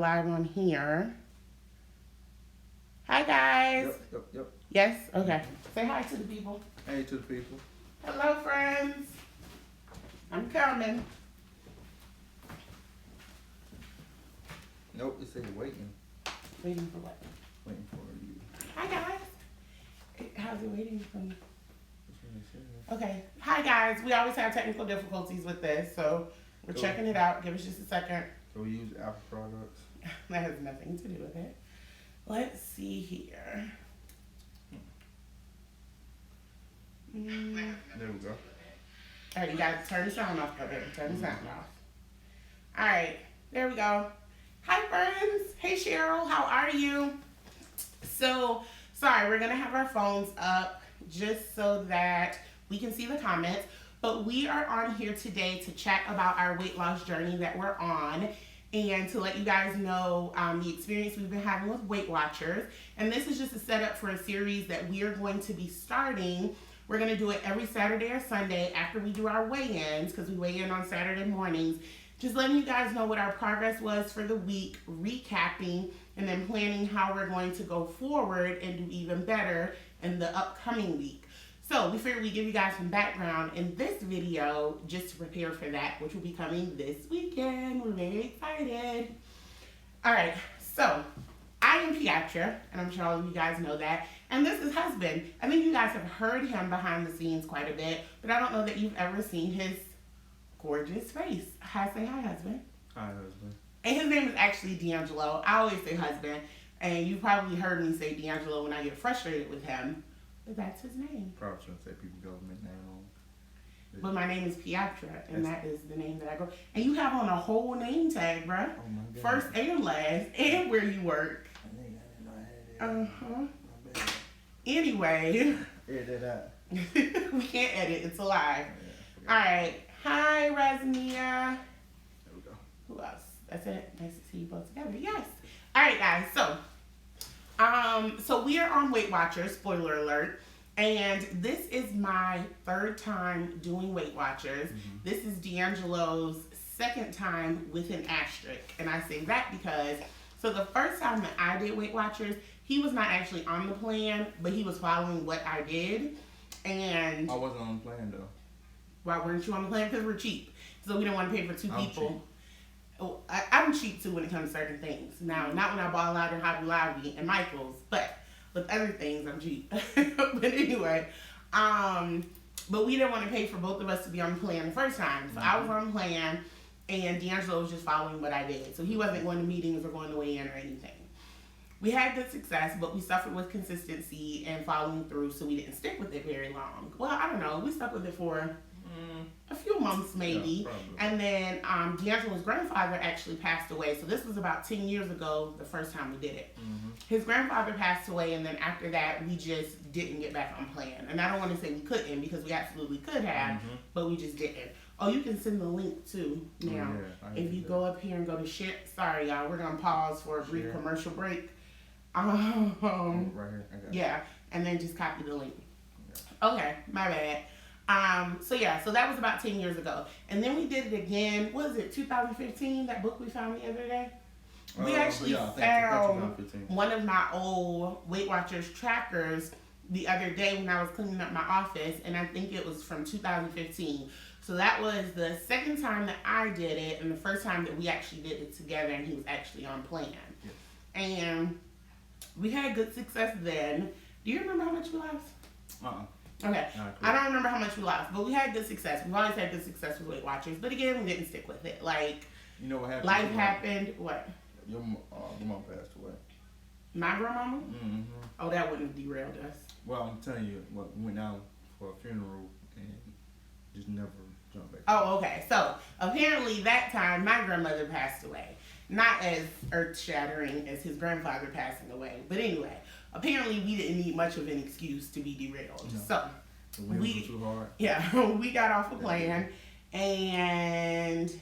Live on here. Hi guys. Yep. Yes? Okay. Say hi to the people. Hey to the people. Hello friends. I'm coming. Nope, it says waiting. Waiting for what? Waiting for you. Hi guys. How's it waiting for me? That's what it says. Okay. Hi guys. We always have technical difficulties with this, so we're Cool. checking it out. Give us just a second. So we use Apple products. That has nothing to do with it. Let's see here. There we go. All right, you gotta turn the sound off, baby. Turn the sound off. All right, there we go. Hi, friends. Hey, Cheryl. How are you? So, sorry, we're gonna have our phones up just so that we can see the comments. But we are on here today to chat about our weight loss journey that we're on and to let you guys know the experience we've been having with Weight Watchers. And this is just a setup for a series that we are going to be starting. We're going to do it every Saturday or Sunday after we do our weigh-ins, because we weigh in on Saturday mornings. Just letting you guys know what our progress was for the week, recapping, and then planning how we're going to go forward and do even better in the upcoming week. So we figured we'd give you guys some background in this video just to prepare for that, which will be coming this weekend. We're very excited. All right, so I am Peatra, and I'm sure all of you guys know that. And this is husband. I think you guys have heard him behind the scenes quite a bit, but I don't know that you've ever seen his gorgeous face. Say hi, husband. Hi, husband. And his name is actually Deangelo. I always say husband, and you probably heard me say Deangelo when I get frustrated with him. But that's his name. Probably shouldn't say people's government name on. But my name is Peatra, and that is the name that I go. And you have on a whole name tag, bruh. Oh my God. First and last, and where you work. I didn't know I had it. Uh-huh. My bad. Anyway, Edit that out. we can't edit. It's a lie. Yeah, All right. Hi, Razmia. there we go. Who else? That's it. Nice to see you both together. Yes. All right, guys. So we are on Weight Watchers. Spoiler alert. And this is my third time doing Weight Watchers. Mm-hmm. This is Deangelo's second time with an asterisk. And I say that because, so the first time that I did Weight Watchers, he was not actually on the plan, but he was following what I did. And I wasn't on the plan though. why weren't you on the plan? Because we're cheap. So we didn't want to pay for two I'm people. cheap. Oh, I'm cheap too when it comes to certain things. Now, not when I ball out in Hobby Lobby and Michael's, but with other things, I'm cheap. But anyway, but we didn't want to pay for both of us to be on the plan the first time. So I was on the plan, and Deangelo was just following what I did. So he wasn't going to meetings or going to weigh in or anything. We had good success, but we suffered with consistency and following through, so we didn't stick with it very long. Well, I don't know. We stuck with it for a few months maybe. Yeah, and then Deangelo's grandfather actually passed away. So this was about 10 years ago, the first time we did it. Mm-hmm. His grandfather passed away, and then after that, we just didn't get back on plan. And I don't want to say we couldn't, because we absolutely could have, but we just didn't. Oh, you can send the link too now. If you go up here and go to share, sorry y'all, we're going to pause for a brief commercial break. Right here. I got it. Yeah, and then just copy the link. Okay, my bad. So that was about 10 years ago. And then we did it again. What was it, 2015, that book we found the other day? We actually found one of my old Weight Watchers trackers the other day when I was cleaning up my office, and I think it was from 2015. So that was the second time that I did it, and the first time that we actually did it together, and he was actually on plan. Yes. And we had good success then. Do you remember how much we lost? Okay. I don't remember how much we lost, but we had good success. We've always had good success with Weight Watchers, but again, we didn't stick with it. Like, you know what happened? Life happened. What? Your mom passed away. My grandmama? Mm-hmm. Oh, that wouldn't have derailed us. Well, I'm telling you, we went out for a funeral and just never jumped back. Oh, okay. So apparently that time my grandmother passed away. Not as earth-shattering as his grandfather passing away, but anyway, apparently we didn't need much of an excuse to be derailed. No. So we too hard. Yeah, we got off a plan, and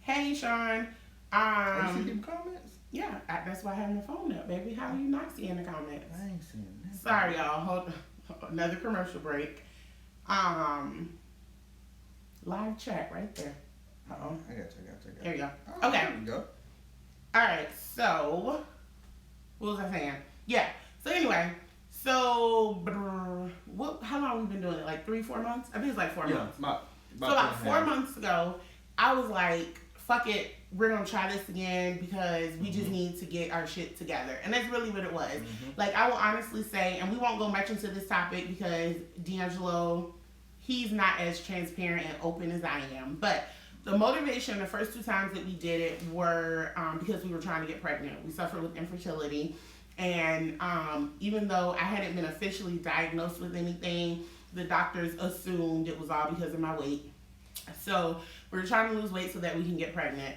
hey, Sean. You see them comments? Yeah, that's why I have my phone up, baby. How are you not seeing the comments? I ain't seeing that. Sorry, y'all. Hold on. Another commercial break. Live chat right there. Uh-oh. I got you. There you go. Oh, Okay. There we go. All right, so what was I saying? Yeah. So anyway, so what? How long have we been doing it? Like 3, 4 months? I think it's like 4 months. So about 4 months ago, I was like, "Fuck it, we're gonna try this again because we just need to get our shit together," and that's really what it was. Like I will honestly say, and we won't go much into this topic because Deangelo, he's not as transparent and open as I am, but. The motivation the first 2 times that we did it were because we were trying to get pregnant. We suffered with infertility. And even though I hadn't been officially diagnosed with anything, the doctors assumed it was all because of my weight. So we were trying to lose weight so that we can get pregnant.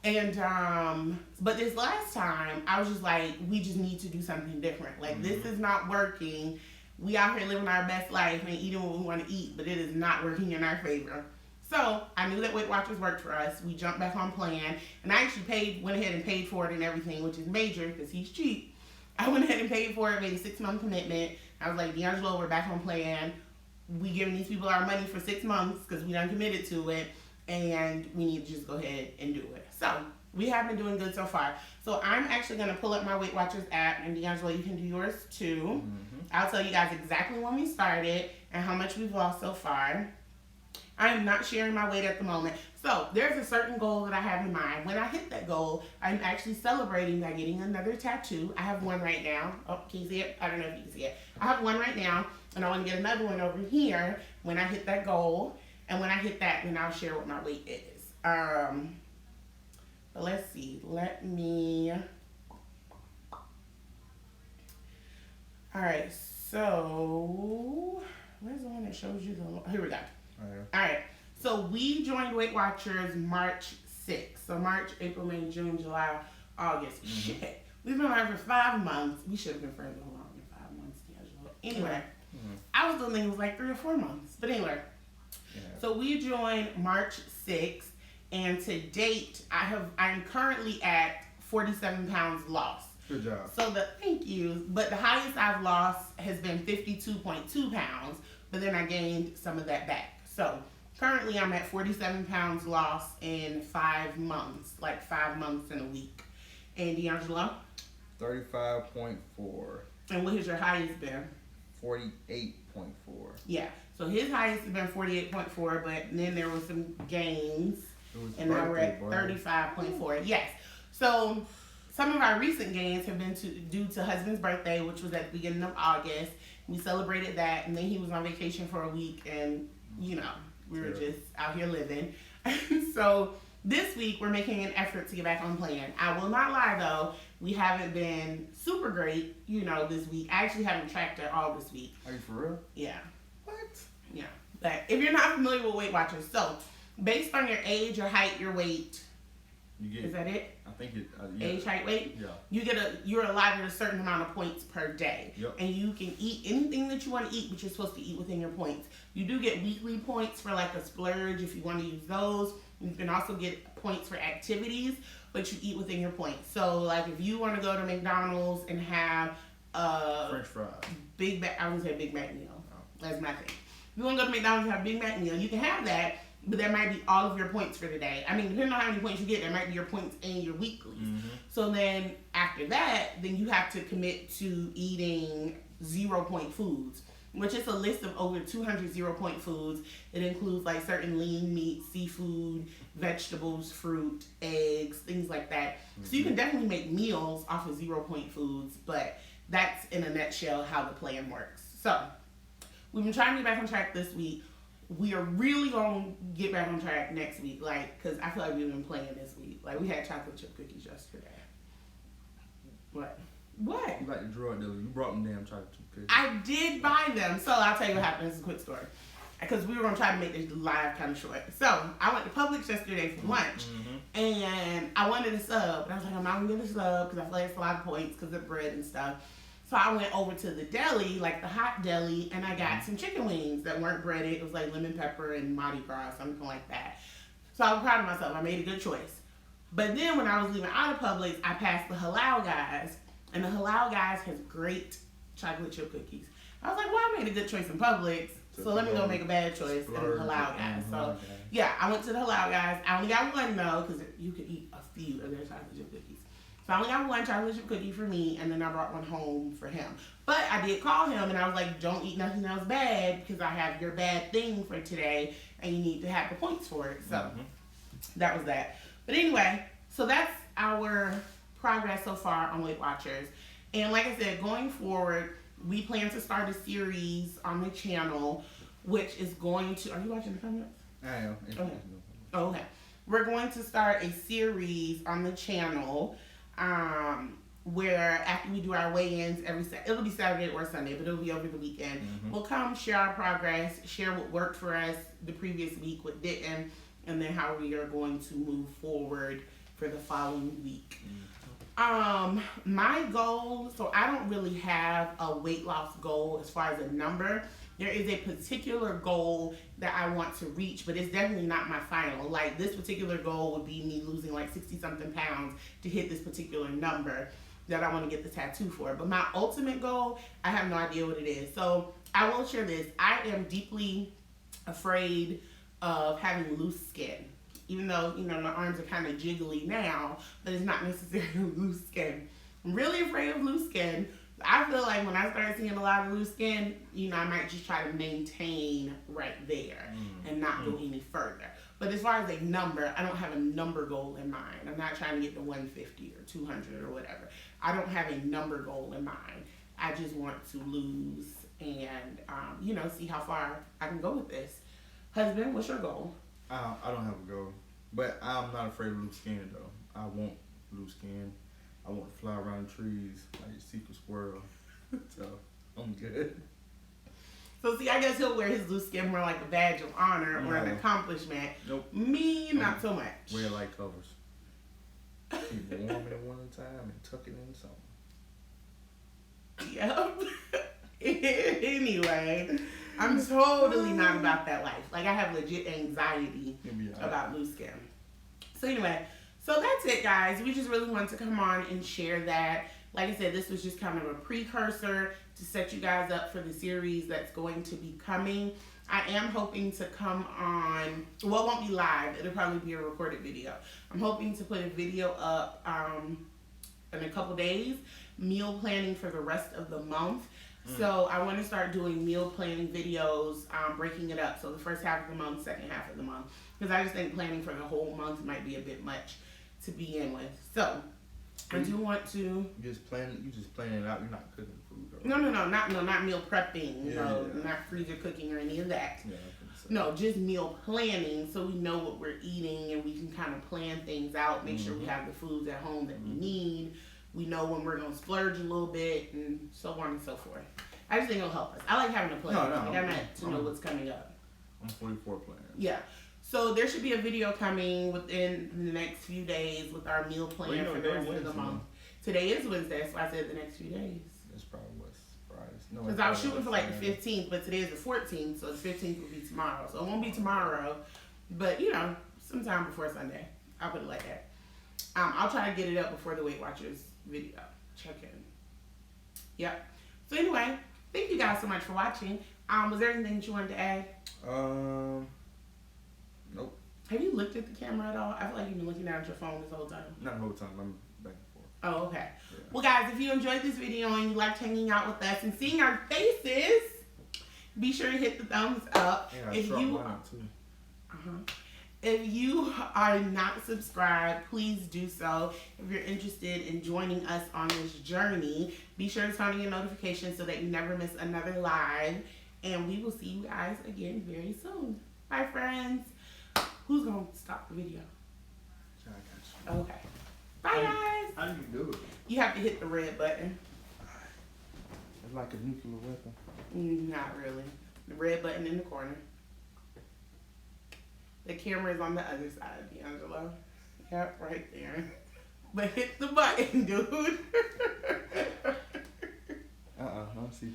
And but this last time, I was just like, we just need to do something different. Like this is not working. We out here living our best life and eating what we want to eat, but it is not working in our favor. So I knew that Weight Watchers worked for us. We jumped back on plan, and I actually went ahead and paid for it and everything, which is major because he's cheap. I went ahead and paid for it, made a 6-month commitment. I was like, Deangelo, we're back on plan. We giving these people our money for 6 months because we done committed to it, and we need to just go ahead and do it. So we have been doing good so far. So I'm actually going to pull up my Weight Watchers app, and Deangelo, you can do yours too. I'll tell you guys exactly when we started and how much we've lost so far. I am not sharing my weight at the moment. So there's a certain goal that I have in mind. When I hit that goal, I'm actually celebrating by getting another tattoo. I have one right now. Oh, can you see it? I don't know if you can see it. I have one right now, and I want to get another one over here when I hit that goal. And when I hit that, then I'll share what my weight is. But let's see. Let me... All right, so... Where's the one that shows you the... Here we go. All right. So we joined Weight Watchers March 6th. So March, April, May, June, July, August. Shit. We've been on for 5 months. We should have been further along in 5 months. Anyway, I was thinking it was like 3 or 4 months. But anyway, so we joined March 6th. And to date, I'm currently at 47 pounds lost. Good job. So thank you. But the highest I've lost has been 52.2 pounds. But then I gained some of that back. So currently I'm at 47 pounds lost in 5 months, like 5 months in a week. And Deangelo? 35.4. And what has your highest been? 48.4. Yeah. So his highest has been 48.4, but then there was some gains. And now we're at 35.4. Yes. So some of our recent gains have been due to husband's birthday, which was at the beginning of August. We celebrated that, and then he was on vacation for a week, and we were just out here living. So this week we're making an effort to get back on plan. I will not lie though, we haven't been super great, this week. I actually haven't tracked at all this week. Are you for real? Yeah. What? Yeah. But if you're not familiar with Weight Watchers, so based on your age, your height, your weight, is that it? I think it. Age, height, weight. Yeah. You're allotted a certain amount of points per day, Yep. and you can eat anything that you want to eat, but you're supposed to eat within your points. You do get weekly points for like a splurge if you want to use those. You can also get points for activities, but you eat within your points. So like if you want to go to McDonald's and have French fries, I would say Big Mac meal. That's my thing. If you want to go to McDonald's and have a Big Mac meal, you can have that. But that might be all of your points for the day. I mean, depending on how many points you get, that might be your points and your weeklies. So then after that, then you have to commit to eating 0-point foods, which is a list of over 200 0-point foods. It includes like certain lean meat, seafood, vegetables, fruit, eggs, things like that. So you can definitely make meals off of 0-point foods, but that's in a nutshell how the plan works. So we've been trying to get back on track this week. We are really going to get back on track next week, because I feel like we've been playing this week. Like, we had chocolate chip cookies yesterday. What? What? You like the drug dealer. You brought them damn chocolate chip cookies. I did buy them. So, I'll tell you what happened. This is a quick story. Because we were going to try to make this live kind of short. So, I went to Publix yesterday for lunch. And I wanted a sub. And I was like, I'm not going to get a sub because I feel like it's a lot of points because of bread and stuff. So I went over to the deli, like the hot deli, and I got some chicken wings that weren't breaded. It was like lemon pepper and Mardi Gras, something like that. So I was proud of myself. I made a good choice. But then when I was leaving out of Publix, I passed the Halal guys, and the Halal guys has great chocolate chip cookies. I was like, well, I made a good choice in Publix, so let me go make a bad choice in the Halal guys. So yeah, I went to the Halal guys. I only got one though, because you could eat a few of their chocolate chip cookies. So I only got one chocolate chip cookie for me, and then I brought one home for him. But I did call him, and I was like, don't eat nothing else bad, because I have your bad thing for today, and you need to have the points for it. So that was that. But anyway, so that's our progress so far on Weight Watchers. And like I said, going forward, we plan to start a series on the channel, which is going to... Are you watching the comments? I am. Okay. Oh, okay. We're going to start a series on the channel where after we do our weigh-ins it'll be Saturday or Sunday, but it'll be over the weekend. We'll come share our progress, share what worked for us the previous week, what didn't, and then how we are going to move forward for the following week. My goal, so I don't really have a weight loss goal as far as a number. There is a particular goal that I want to reach, but it's definitely not my final. Like, this particular goal would be me losing like 60 something pounds to hit this particular number that I want to get the tattoo for. But my ultimate goal, I have no idea what it is. So I will share this. I am deeply afraid of having loose skin. Even though, you know, my arms are kind of jiggly now, but it's not necessarily loose skin. I'm really afraid of loose skin. I feel like when I start seeing a lot of loose skin, you know, I might just try to maintain right there and not go any further. But as far as a number, I don't have a number goal in mind. I'm not trying to get to 150 or 200 or whatever. I don't have a number goal in mind. I just want to lose and, you know, see how far I can go with this. Husband, what's your goal? I don't have a goal, but I'm not afraid of loose skin though. I want loose skin. I want to fly around the trees like a secret squirrel. So I'm good. So see, I guess he'll wear his loose skin more like a badge of honor or an accomplishment. Nope. Me, not so much. Wear light covers. Keep it warm at one time and tuck it in something. Yep. Anyway, I'm totally not about that life. Like, I have legit anxiety about loose skin. So anyway, so that's it, guys. We just really wanted to come on and share that. Like I said, this was just kind of a precursor to set you guys up for the series that's going to be coming. I am hoping to come on, well, it won't be live. It'll probably be a recorded video. I'm hoping to put a video up in a couple days, meal planning for the rest of the month. So I want to start doing meal planning videos, breaking it up. So the first half of the month, second half of the month. Because I just think planning for the whole month might be a bit much to begin with. So I do want to... You just plan it out. You're not cooking food. Or not meal prepping. Not freezer cooking or any of that. Yeah, no, just meal planning, so we know what we're eating and we can kind of plan things out. Make sure we have the foods at home that we need. We know when we're going to splurge a little bit and so on and so forth. I just think it'll help us. I like having a plan. I like to know what's coming up. I'm 44 plans. Yeah. So there should be a video coming within the next few days with our meal plan for the rest of the month. Today is Wednesday, so I said the next few days. That's probably what's Friday. Because I was shooting for like the 15th, but today is the 14th, so the 15th will be tomorrow. So it won't be tomorrow, but you know, sometime before Sunday. I'll put it like that. I'll try to get it up before the Weight Watchers video. Check in. Yep. So anyway, thank you guys so much for watching. Was there anything that you wanted to add? Nope. Have you looked at the camera at all? I feel like you've been looking down at your phone this whole time. Not the whole time. I'm back and forth. Oh, okay. Yeah. Well, guys, if you enjoyed this video and you liked hanging out with us and seeing our faces, be sure to hit the thumbs up. Yeah, If you are not subscribed, please do so. If you're interested in joining us on this journey, be sure to turn on your notifications so that you never miss another live. And we will see you guys again very soon. Bye, friends. Who's going to stop the video? I got you. Okay. Bye, guys. How do you do it? You have to hit the red button. It's like a nuclear weapon. Not really. The red button in the corner. The camera is on the other side, Deangelo. Yep, right there. But hit the button, dude. I don't see.